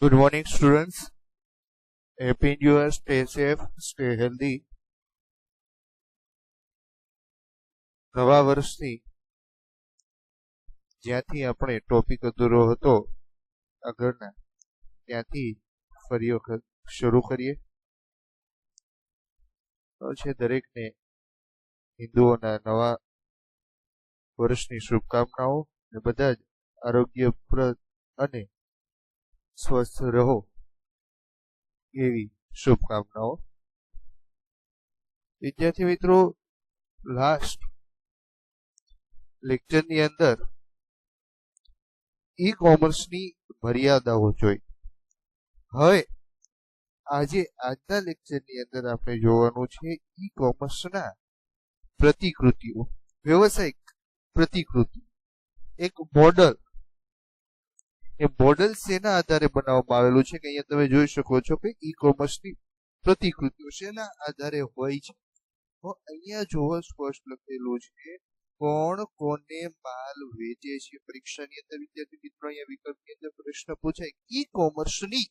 Good morning, students. Happy New Year. Stay safe, stay healthy. નવા વર્ષની જ્યાંથી આપણે ટોપિક અધૂરો હતો આગળના ત્યાંથી ફરી વખત શરૂ કરીએ. છે દરેકને હિન્દુઓના નવા વર્ષની શુભકામનાઓ અને બધા જ આરોગ્યપ્રદ અને સ્વસ્થ રહો એવી શુભકામનાઓ. વિદ્યાર્થી મિત્રો, લાસ્ટ લેક્ચરની અંદર ઈ કોમર્સની મર્યાદાઓ જોઈ. હવે આજના લેક્ચરની અંદર આપણે જોવાનું છે ઈ કોમર્સના પ્રતિકૃતિઓ, વ્યવસાયિક પ્રતિકૃતિ, એક મોડલ. એ મોડલ શેના આધારે બનાવવામાં આવેલું છે કે અહીંયા તમે જોઈ શકો છો કે ઈ કોમર્સની પ્રતિકૃતિઓ શેના આધારે હોય છે. તો અહીંયા જોવો સ્પષ્ટ લખેલું છે કોણ કોને માલ વેચે છે. પરીક્ષાની અંદર વિદ્યાર્થી મિત્રો અહીંયા વિકલ્પની અંદર પ્રશ્ન પૂછાય ઈ કોમર્સની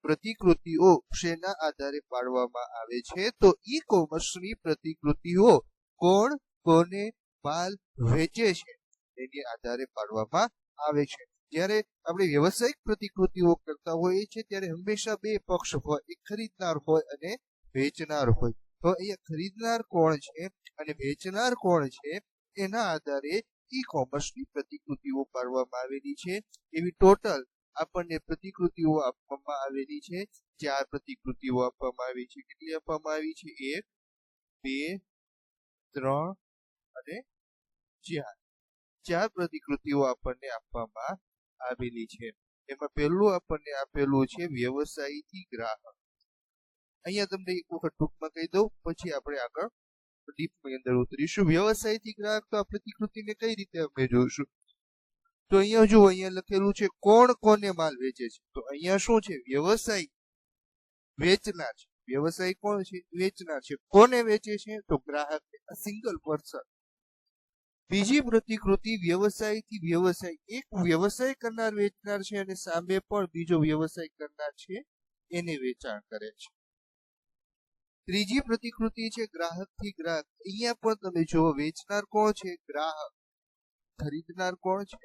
પ્રતિકૃતિઓ શેના આધારે પાડવામાં આવે છે. તો ઈ કોમર્સની પ્રતિકૃતિઓ કોણ કોને માલ વેચે છે એની આધારે પાડવામાં આવે છે. જ્યારે આપણે વ્યવસાયિક પ્રતિકૃતિઓ કરતા હોઈએ છીએ ત્યારે હંમેશા બે પક્ષ હોય, એક ખરીદનાર હોય અને વેચનાર હોય. તો અહીંયા ખરીદનાર કોણ છે અને વેચનાર કોણ છે એના આધારે ઈ કોમર્સની પ્રતિકૃતિઓ પાડવામાં આવેલી છે. એવી ટોટલ આપણને પ્રતિકૃતિઓ આપવામાં આવેલી છે. 4 પ્રતિકૃતિઓ આપવામાં આવી છે. કેટલી આપવામાં આવી છે? 1, 2, 3 અને 4. 4 પ્રતિકૃતિઓ આપણને આપવામાં આવેલી છે. એમાં પહેલું આપણને આપેલું છે વ્યવસાયથી ગ્રાહક. અહીંયા તમને એક વખત ટૂંકમાં કહી દઉં, પછી આપણે આગળ ડીપની અંદર ઉતરીશું. વ્યવસાયથી ગ્રાહક તો આ પ્રતિકૃતિને કઈ રીતે આપણે જોઈશું? તો અહીંયા જુઓ, અહીંયા લખેલું છે કોણ કોને માલ વેચે છે. તો અહીંયા શું છે? વ્યવસાય વેચનાર છે. વ્યવસાય કોણ છે? વેચનાર છે. કોને વેચે છે? તો ગ્રાહક, સિંગલ પર્સન. બીજી પ્રતિકૃતિ વ્યવસાયથી વ્યવસાય. એક વ્યવસાય કરનાર વેચનાર છે અને સામે પણ બીજો વ્યવસાય કરનાર છે એને વેચાણ કરે છે. ત્રીજી પ્રતિકૃતિ છે ગ્રાહકથી ગ્રાહક. અહીંયા પણ તમે જુઓ, વેચનાર કોણ છે? ગ્રાહક. ખરીદનાર કોણ છે?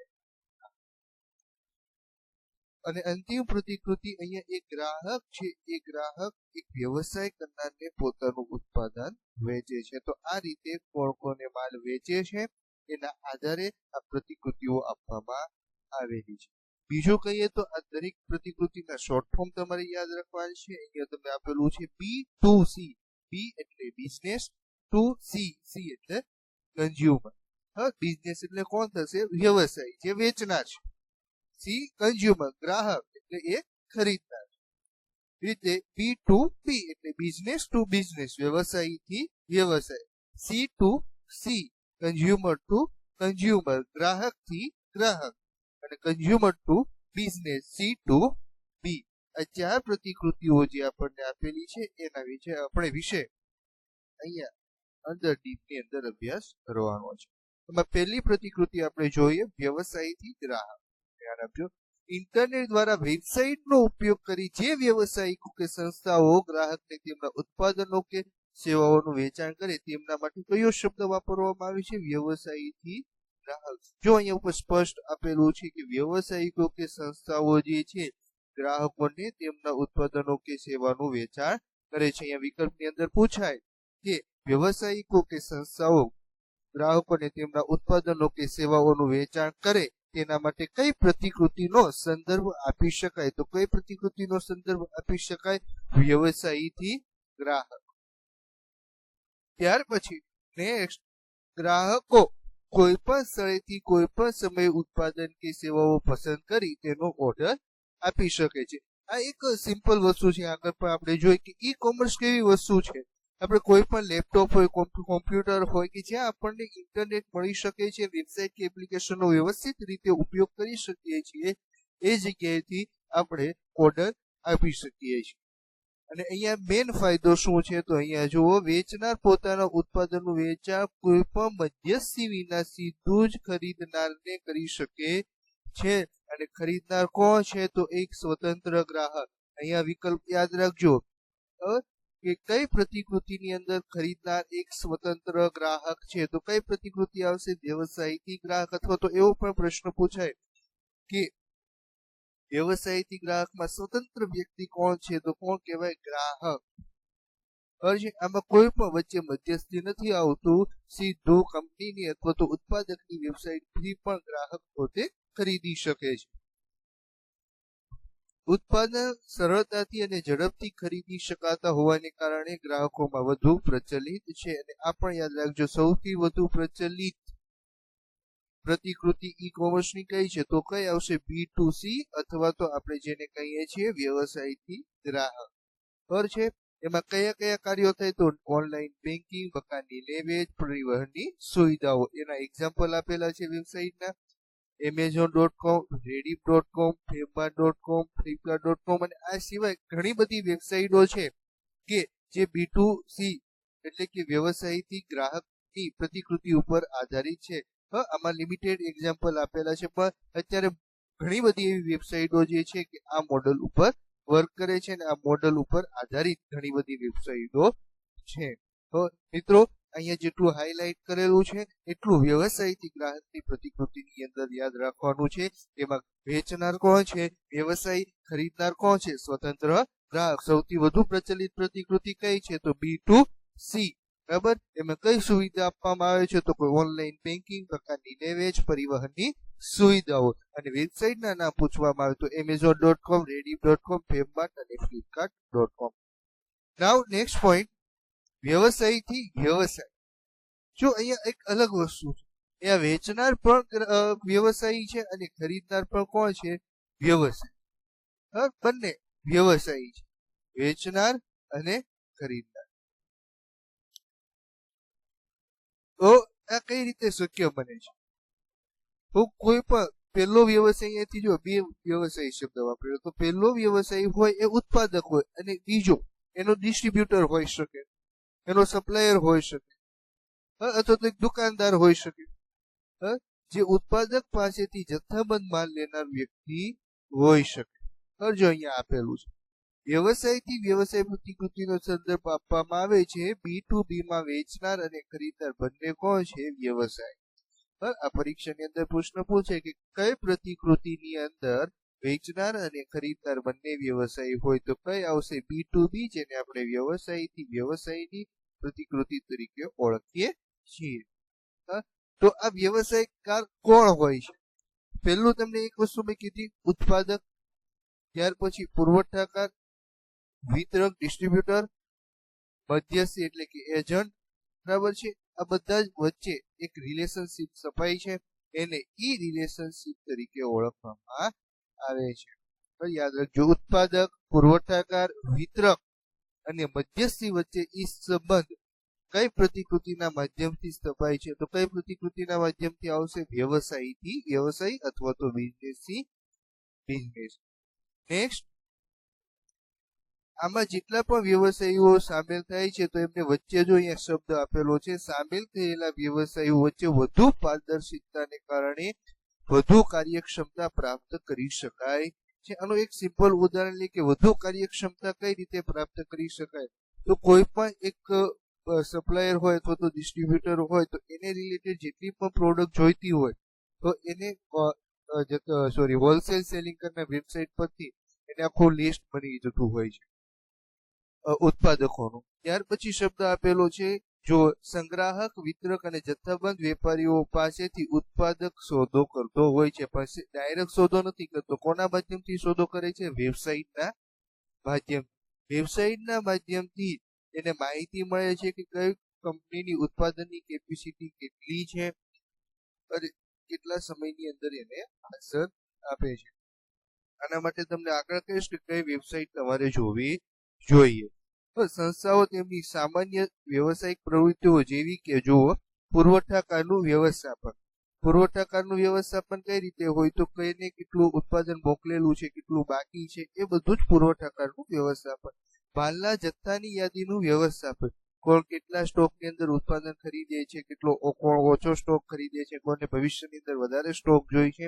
અને અંતિમ પ્રતિકૃતિ અહીંયા એક ગ્રાહક છે. એ ગ્રાહક એક વ્યવસાય કરનારને પોતાનું ઉત્પાદન વેચે છે. તો આ રીતે કોણ કોને માલ વેચે છે એના આધારે આ પ્રતિકૃતિઓ આપવામાં આવેલી છે. બીજું કહીએ તો આ દરેક પ્રતિકૃતિના શોર્ટ ફોર્મ તમારે યાદ રાખવાની છે. અહીંયા તમને આપેલું છે B2C. B એટલે બિઝનેસ, 2C, C એટલે કન્ઝ્યુમર. હા, બિઝનેસ એટલે કોણ થશે? વ્યવસાય જે વેચનાર છે. C કન્ઝ્યુમર, ગ્રાહક એટલે એ ખરીદનાર. રીતે B2B એટલે બિઝનેસ ટુ બિઝનેસ, વ્યવસાયથી વ્યવસાય. C2C કન્ઝ્યુમર ટુ કન્ઝ્યુમર, ગ્રાહકથી ગ્રાહક. અને કન્ઝ્યુમર ટુ બિઝનેસ, C2B. આ 4 પ્રતિકૃતિઓ જે આપણને આપેલી છે એના વિશે અહીંયા અંદર ડીપની અંદર અભ્યાસ કરવાનો છે. એમાં પહેલી પ્રતિકૃતિ આપણે જોઈએ વ્યવસાયથી ગ્રાહક. ધ્યાન આપજો. ઇન્ટરનેટ દ્વારા વેબસાઇટનો ઉપયોગ કરી જે વ્યવસાયિકો કે સંસ્થાઓ ગ્રાહકને તેમના ઉત્પાદનો કે સેવાઓનું વેચાણ કરે તેમના માટે કયો શબ્દ વાપરવામાં આવે છે? વ્યવસાયથી ગ્રાહક. જો અહીંયા ઉપર સ્પષ્ટ આપેલું છે કે વ્યવસાયિકો કે સંસ્થાઓ જે છે ગ્રાહકોને તેમના ઉત્પાદનો કે સેવાનું વેચાણ કરે છે. અહીંયા વિકલ્પની અંદર પૂછાય કે વ્યવસાયિકો કે સંસ્થાઓ ગ્રાહકોને તેમના ઉત્પાદનો કે સેવાઓનું વેચાણ કરે તેના માટે કઈ પ્રતિકૃતિનો સંદર્ભ આપી શકાય? તો કઈ પ્રતિકૃતિનો સંદર્ભ આપી શકાય? વ્યવસાયથી ગ્રાહક. ત્યાર પછી નેક્સ્ટ, ગ્રાહકો કોઈ પણ સ્થળેથી કોઈ પણ સમયે ઉત્પાદન કે સેવાઓ પસંદ કરી તેનો ઓર્ડર આપી શકે છે. આ એક સિમ્પલ વસ્તુ છે. આગળ પણ આપણે જોઈ કે ઈ કોમર્સ કેવી વસ્તુ છે. આપણે કોઈ પણ લેપટોપ હોય, કોમ્પ્યુટર હોય કે જ્યાં આપણને ઇન્ટરનેટ મળી શકે છે, વેબસાઇટ કે એપ્લિકેશનનો વ્યવસ્થિત રીતે ઉપયોગ કરી શકીએ છીએ, એ જગ્યાએથી આપણે ઓર્ડર આપી શકીએ છીએ. અને અહીંયા મેન ફાયદો શું છે? તો અહીંયા જુઓ, વેચનાર પોતાના ઉત્પાદનનું વેચાણ કોઈ પણ મધ્યસ્થી વિના સીધું જ ખરીદનારને કરી શકે છે અને ખરીદનાર કોણ છે તો એક સ્વતંત્ર ગ્રાહક. અહીંયા વિકલ્પ યાદ રાખજો કે કઈ પ્રતિકૃતિની અંદર ખરીદનાર એક સ્વતંત્ર ગ્રાહક છે તો કઈ પ્રતિકૃતિ આવશે? વ્યવસાયિક ગ્રાહક. અથવા તો એવો પણ પ્રશ્ન પૂછાય કે વ્યવસાયિક ગ્રાહકમાં સ્વતંત્ર વ્યક્તિ કોણ છે તો કોણ કહેવાય? ગ્રાહક. આમાં કોઈ પણ વચ્ચે મધ્યસ્થી નથી આવતું. સીધું કંપનીની અથવા તો ઉત્પાદકની વેબસાઇટથી પણ ગ્રાહક પોતે ખરીદી શકે છે. ઉત્પાદન સરળતાથી અને ઝડપથી ખરીદી શકાતા હોવાને કારણે ગ્રાહકોમાં વધુ પ્રચલિત છે. અને આ પણ યાદ રાખજો, સૌથી વધુ પ્રચલિત પ્રતિકૃતિ ઈ કોમર્સની કઈ છે તો કઈ આવશે? B2C અથવા તો આપણે જેને કહીએ છીએ વ્યવસાયથી ગ્રાહક. બરાબર છે. એમાં કયા કયા કાર્યો થાય તો ઓનલાઈન બેન્કિંગ, મકાનની લે વેચ, પરિવહનની સુવિધાઓ. એના એક્ઝામ્પલ આપેલા છે વેબસાઇટના. Amazon.com, Reddit.com, Flipkart.com, Flipkart.com અને આ સિવાય ઘણી બધી વેબસાઇટો છે કે જે B2C એટલે કે વ્યવસાયથી ગ્રાહકની પ્રતિકૃતિ ઉપર આધારિત છે. આમાં લિમિટેડ એક્ઝામ્પલ આપેલા છે, પણ અત્યારે ઘણી બધી એવી વેબસાઇટો જે છે કે આ મોડલ ઉપર વર્ક કરે છે અને આ મોડલ ઉપર આધારિત ઘણી બધી વેબસાઇટો છે. તો મિત્રો અહીંયા જેટલું હાઇલાઇટ કરેલું છે એટલું વ્યવસાયિક ગ્રાહકની પ્રતિકૃતિની અંદર યાદ રાખવાનું છે. એમાં વેચનાર કોણ છે? વ્યવસાયી. ખરીદનાર કોણ છે? સ્વતંત્ર ગ્રાહક. સૌથી વધુ પ્રચલિત પ્રતિકૃતિ કઈ છે તો B2C. બરાબર. એમાં કઈ સુવિધા આપવામાં આવે છે તો કોઈ ઓનલાઈન બેન્કિંગ, પ્રકારની લે વેચ, પરિવહનની સુવિધાઓ. અને વેબસાઇટના નામ પૂછવામાં આવે તો Amazon.com, Reddit.com, Flipkart અને Flipkart.com. નાઉ નેક્સ્ટ પોઈન્ટ, વ્યવસાયથી વ્યવસાય. જો અહીંયા એક અલગ વસ્તુ છે. અહીંયા વેચનાર પણ વ્યવસાયી છે અને ખરીદનાર પણ કોણ છે? વ્યવસાય. બંને વ્યવસાયી છે, વેચનાર અને ખરીદનાર. તો આ કઈ રીતે શક્ય બને છે? તો કોઈ પણ પહેલો વ્યવસાય અહીંયાથી જો બે વ્યવસાય શબ્દ વાપર્યો તો પહેલો વ્યવસાય હોય એ ઉત્પાદક હોય અને બીજો એનો ડિસ્ટ્રીબ્યુટર હોઈ શકે, એનો સપ્લાયર હોઈ શકે, અથવા તો એક દુકાનદાર હોઈ શકે. જે ઉત્પાદક પાસેથી જથ્થાબંધ માલ લેનાર વ્યક્તિ હોઈ શકે. જો અહીંયા આપેલું છે વ્યવસાયથી વ્યવસાય પ્રતિકૃતિનો સંદર્ભ આપવામાં આવે છે. B2B માં વેચનાર અને ખરીદનાર બંને કોણ છે? વ્યવસાય. આ પરીક્ષાની અંદર પ્રશ્ન પૂછે કે કઈ પ્રતિકૃતિની અંદર વેચનાર અને ખરીદનાર બંને વ્યવસાય હોય તો કઈ આવશે? B2B, જેને આપણે વ્યવસાયથી વ્યવસાયની પ્રતિકૃતિ તરીકે ઓળખીએ છીએ. તો આ વ્યવસાયકાર કોણ હોય છે? પહેલું તમને એક વસ્તુ મેં કીધી, ઉત્પાદક. ત્યાર પછી પુરવઠાકાર, વિતરક, ડિસ્ટ્રીબ્યુટર, મધ્યસ્થી એટલે કે એજન્ટ. બરાબર છે. આ બધા જ વચ્ચે એક રિલેશનશિપ સ્થપાય છે, એને ઈ રિલેશનશિપ તરીકે ઓળખવામાં આવે છે. યાદ રાખજો, ઉત્પાદક, પુરવઠાકાર, વિતરક અને મધ્યસ્થી વચ્ચે ઈ સંબંધ કઈ પ્રતિકૃતિના માધ્યમથી સ્થપાય છે તો કઈ પ્રતિકૃતિના માધ્યમથી આવશે? વ્યવસાયથી વ્યવસાય અથવા તો બિઝનેસથી બિઝનેસ. નેક્સ્ટ, આમાં જેટલા પણ વ્યવસાયીઓ સામેલ થાય છે તો એમને વચ્ચે જો અહીંયા શબ્દ આપેલો છે, સામેલ થયેલા વ્યવસાયીઓ વચ્ચે વધુ પારદર્શિતાને કારણે વધુ કાર્યક્ષમતા પ્રાપ્ત કરી શકાય છે. આનું એક સિમ્પલ ઉદાહરણ લે કે વધુ કાર્યક્ષમતા કઈ રીતે પ્રાપ્ત કરી શકાય તો કોઈ પણ એક સપ્લાયર હોય અથવા તો ડિસ્ટ્રીબ્યુટર હોય તો એને રિલેટેડ જેટલી પણ પ્રોડક્ટ જોઈતી હોય તો એને હોલસેલ સેલિંગ કરનાર વેબસાઇટ પરથી એને આખું લિસ્ટ બની જતું હોય છે ઉત્પાદકોનું. ત્યાર પછી શબ્દ આપેલો છે, જો સંગ્રાહક, વિતરક અને જથ્થાબંધ વેપારીઓ પાસેથી ઉત્પાદક સોદો કરતો હોય છે, પાસે ડાયરેક્ટ સોદો નથી કરતો. કોના માધ્યમથી સોદો કરે છે? વેબસાઇટના માધ્યમ. વેબસાઇટના માધ્યમથી એને માહિતી મળે છે કે કઈ કંપનીની ઉત્પાદનની કેપેસિટી કેટલી છે અને કેટલા સમયની અંદર એને આન્સર આપે છે. આના માટે તમને આગળ કહીશ કે કઈ વેબસાઇટ તમારે જોવી જોઈએ. સંસ્થાઓ તેમની સામાન્ય વ્યવસાયિક પ્રવૃત્તિઓ જેવી કે જુઓ, પુરવઠાકારનું વ્યવસ્થાપન. પુરવઠાકારનું વ્યવસ્થાપન કઈ રીતે હોય તો કઈને કેટલું ઉત્પાદન મોકલેલું છે, કેટલું બાકી છે, એ બધું જ પુરવઠાકારનું વ્યવસ્થાપન. માલના જથ્થાની યાદીનું વ્યવસ્થાપન. કોણ કેટલા સ્ટોકની અંદર ઉત્પાદન ખરીદે છે, કેટલો કોણ ઓછો સ્ટોક ખરીદે છે, કોને ભવિષ્યની અંદર વધારે સ્ટોક જોઈ છે,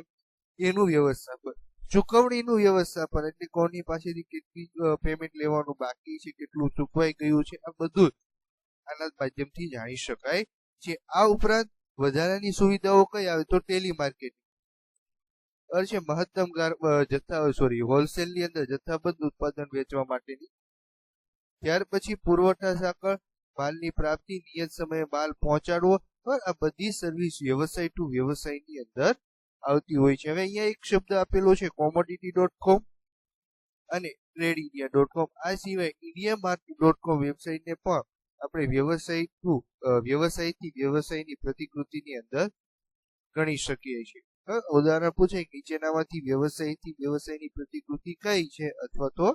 એનું વ્યવસ્થાપન. ચૂકવણીનું વ્યવસ્થાપન એટલે કોની પાસેથી કેટલી પેમેન્ટ લેવાનું બાકી છે, કેટલું ચૂકવાઈ ગયું છે, આ બધું આના માધ્યમથી જાણી શકાય છે. આ ઉપરાંત વધારાની સુવિધાઓ કઈ આવે તો ટેલિમાર્કેટિંગ છે, મહત્તમ હોલસેલ ની અંદર જથ્થાબંધ ઉત્પાદન વેચવા માટેની. ત્યાર પછી પુરવઠા સાંકળ, માલની પ્રાપ્તિ, નિયત સમયે માલ પહોંચાડવો, આ બધી સર્વિસ વ્યવસાય ટુ વ્યવસાયની અંદર આવતી હોય છે. હવે અહીંયા એક શબ્દ આપેલો છે commodity.com અને tradeindia.com. આ સિવાય indiamart.com વેબસાઇટને પણ આપણે વ્યવસાયથી વ્યવસાયની પ્રતિકૃતિની અંદર ગણી શકીએ છીએ. ઉદાહરણ પૂછે નીચેનામાંથી વ્યવસાયથી વ્યવસાયની પ્રતિકૃતિ કઈ છે અથવા તો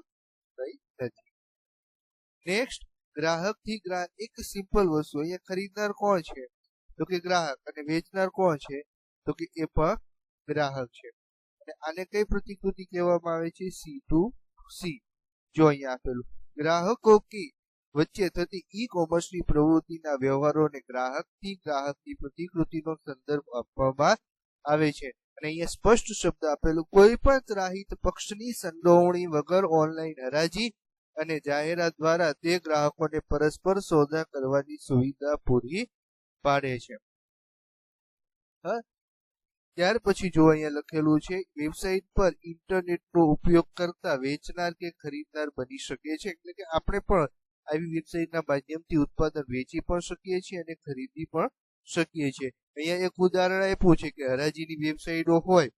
કઈ નથી. નેક્સ્ટ, ગ્રાહકથી ગ્રાહક. એક સિમ્પલ વસ્તુ, અહીંયા ખરીદનાર કોણ છે તો કે ગ્રાહક, અને વેચનાર કોણ છે તો કે એ પણ ગ્રાહક છે. અને આને કઈ પ્રતિકૃતિ કહેવામાં આવે છે? C2C. જો અહીંયા આપેલું ગ્રાહકો કે વચ્ચે થતી ઈ કોમર્સની પ્રવૃત્તિના વ્યવહારોને ગ્રાહકથી ગ્રાહકની પ્રતિકૃતિનો સંદર્ભ આપવામાં આવે છે. અને અહીંયા સ્પષ્ટ શબ્દ આપેલું, કોઈ પણ ત્રાહિત પક્ષની સંડોવણી વગર ઓનલાઈન હરાજી અને જાહેરાત દ્વારા તે ગ્રાહકોને પરસ્પર સોદા કરવાની સુવિધા પૂરી પાડે છે. ત્યાર પછી જો અહીંયા લખેલું છે, વેબસાઇટ પર ઇન્ટરનેટનો ઉપયોગ કરતા વેચનાર કે ખરીદનાર બની શકે છે. એટલે કે આપણે પણ આવી વેબસાઇટના માધ્યમથી ઉત્પાદન વેચી પણ શકીએ છીએ અને ખરીદી પણ શકીએ છીએ. અહીંયા એક ઉદાહરણ આપ્યું છે કે હરાજીની વેબસાઇટો હોય,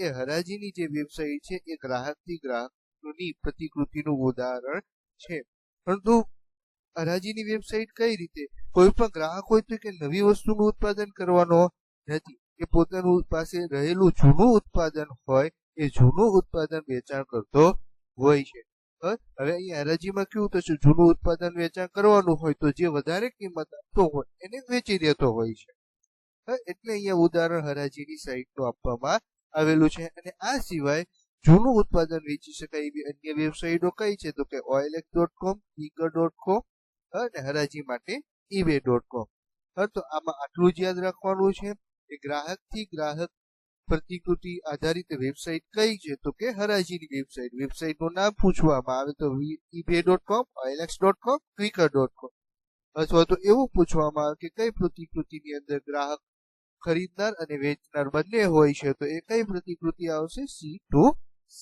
એ હરાજીની જે વેબસાઇટ છે એ ગ્રાહકથી ગ્રાહકની પ્રતિકૃતિનું ઉદાહરણ છે. પરંતુ હરાજીની વેબસાઇટ કઈ રીતે? કોઈ પણ ગ્રાહક હોય તો કે નવી વસ્તુનું ઉત્પાદન કરવાનો નથી, કે પોતાનું પાસે રહેલું જૂનું ઉત્પાદન હોય એ જૂનું ઉત્પાદન વેચાણ કરતો હોય છે. હવે અહીંયા હરાજીમાં કેવું થશે, જૂનું ઉત્પાદન વેચાણ કરવાનું હોય તો જે વધારે કિંમત આપતો હોય એને વેચી દેતો હોય છે. એટલે અહીંયા ઉદાહરણ હરાજીની સાઇટનું આપવામાં આવેલું છે. અને આ સિવાય જૂનું ઉત્પાદન વેચી શકાય એવી અન્ય વેબસાઇટો કઈ છે તો કે OLX.com, Quikr.com અને હરાજી માટે eBay.com. તો આમાં આટલું જ યાદ રાખવાનું છે કે ગ્રાહકથી ગ્રાહક પ્રતિકૃતિ આધારિત વેબસાઇટ કઈ છે તો કે હરાજીની વેબસાઇટ. વેબસાઇટનું નામ પૂછવામાં આવે તો eBay.com, OLX.com, Quikr.com. અથવા તો એવું પૂછવામાં આવે કે કઈ પ્રતિકૃતિની અંદર ગ્રાહક, ખરીદનાર અને વેચનાર બંને હોય છે તો એ કઈ પ્રતિકૃતિ આવશે? C2C.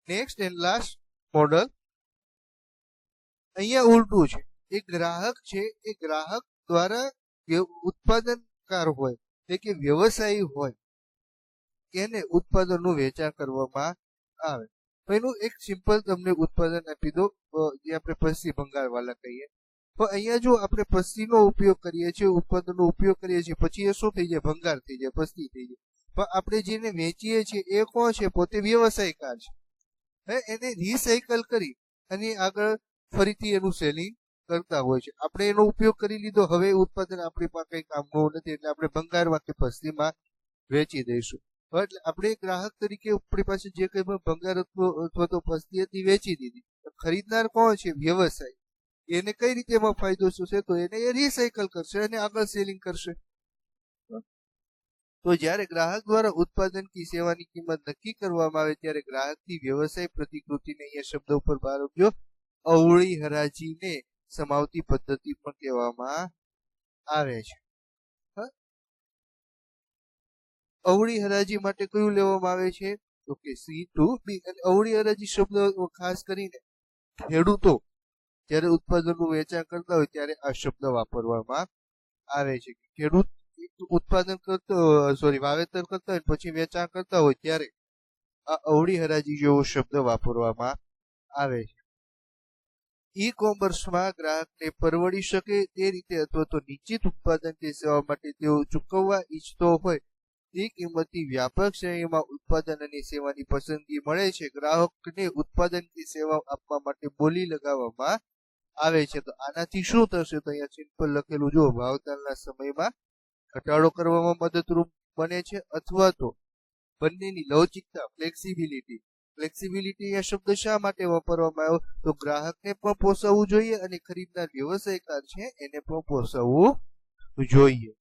Next and last model. અહીંયા ઉલટું છે, એક ગ્રાહક છે એ ગ્રાહક દ્વારા ઉત્પાદનકાર હોય એટલે કે વ્યવસાયી હોય એને ઉત્પાદનનું વેચાણ કરવામાં આવે. એનું એક સિમ્પલ તમને ઉત્પાદન આપી દો, જે આપણે પશ્ચિમ બંગાળ વાળા કહીએ. તો અહીંયા જો આપણે પસ્તીનો ઉપયોગ કરીએ છીએ, ઉત્પાદનનો ઉપયોગ કરીએ છીએ, પછી એ શું થઈ જાય? ભંગાર થઈ જાય, પસ્તી થઈ જાય. પણ આપણે જેને વેચીએ છીએ એ કોણ છે? પોતે વ્યવસાયકાર છે. એને રિસાયકલ કરી અને આગળ ફરીથી એનું સેલિંગ કરતા હોય છે. આપણે એનો ઉપયોગ કરી લીધો, હવે ઉત્પાદન આપણી પાસે કઈ કામનું નથી એટલે આપણે ભંગારમાં કે પસ્તીમાં વેચી દઈશું. એટલે આપણે ગ્રાહક તરીકે આપણી પાસે જે કઈ પણ ભંગાર અથવા તો પસ્તી હતી વેચી દીધી. ખરીદનાર કોણ છે? વ્યવસાય. એને કઈ રીતે એમાં ફાયદો થશે તો એને એ રિસાયકલ કરશે અને આગળ સેલિંગ કરશે. તો જ્યારે ગ્રાહક દ્વારા ઉત્પાદન की સેવાની કિંમત નક્કી કરવામાં આવે ત્યારે ગ્રાહકથી વ્યવસાય પ્રતિકૃતિને અહીંયા શબ્દ ઉપર ભાર આપજો, અવળી હરાજીને સમાવતી પદ્ધતિ પણ કહેવામાં આવે છે. અવળી હરાજી માટે કયું લેવામાં આવે છે તો કે C2B. અને અવળી હરાજી શબ્દ ખાસ કરીને ખેડૂતો જ્યારે ઉત્પાદનનું વેચાણ કરતા હોય ત્યારે આ શબ્દ વાપરવામાં આવે છે. ખેડૂત ઉત્પાદન વાવેતર કરતા હોય પછી વેચાણ કરતા હોય ત્યારે આ અવળી હરાજી જેવો શબ્દ વાપરવામાં આવે છે. ઈ કોમર્સમાં ગ્રાહકને પરવડી શકે તે રીતે અથવા તો નિશ્ચિત ઉત્પાદન કે સેવા માટે તેઓ ચૂકવવા ઈચ્છતો હોય તે કિંમતની વ્યાપક શ્રેણીમાં ઉત્પાદન અને સેવાની પસંદગી મળે છે. ગ્રાહકને ઉત્પાદન કે સેવા આપવા માટે બોલી લગાવવામાં આવે છે. તો આનાથી શું થશે તો અહીંયા સિમ્પલ લખેલું જો, ભાવતાલના સમયમાં ઘટાડો કરવામાં મદદરૂપ બને છે અથવા તો બંનેની લવચિકતા, ફ્લેક્સિબિલિટી અહીંયા શબ્દ શા માટે વાપરવામાં આવ્યો તો ગ્રાહકને પણ પોસાવવું જોઈએ અને ખરીદનાર વ્યવસાયકાર છે એને પણ પોસાવવું જોઈએ.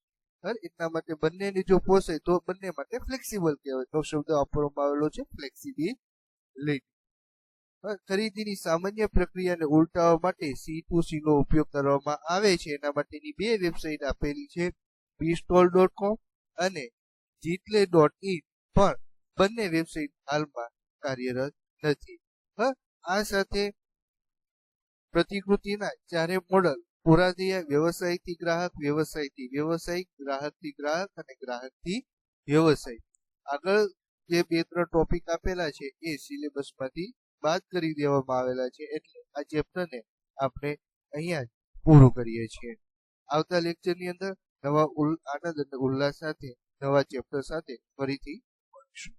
એટલા માટે બંનેને જો પોસે તો બંને માટે ફ્લેક્સિબલ કહેવાય. તો શબ્દ વાપરવામાં આવેલો છે ફ્લેક્સિબિલિટી. ખરીદીની સામાન્ય પ્રક્રિયાને ઉલટાવવા માટે C2C નો ઉપયોગ કરવામાં આવે છે. એના માટેની બે વેબસાઇટ આપેલી છે, bstall.com અને jitle.in, પણ બંને વેબસાઇટ હાલમાં કાર્યરત નથી. આ સાથે પ્રતિકૃતિના ચારે મોડલ પૂરા થયા. વ્યવસાયથી ગ્રાહક, વ્યવસાયથી વ્યવસાયિક, ગ્રાહકથી ગ્રાહક અને ગ્રાહકથી વ્યવસાય. આગળ જે 2-3 ટોપિક આપેલા છે એ સિલેબસમાંથી બાદ કરી દેવામાં આવેલા છે, એટલે આ ચેપ્ટરને આપણે અહીંયા જ પૂરું કરીએ છીએ. આવતા લેક્ચરની અંદર નવા આનંદ અને ઉલ્લાસ સાથે નવા ચેપ્ટર સાથે ફરીથી મળીશું.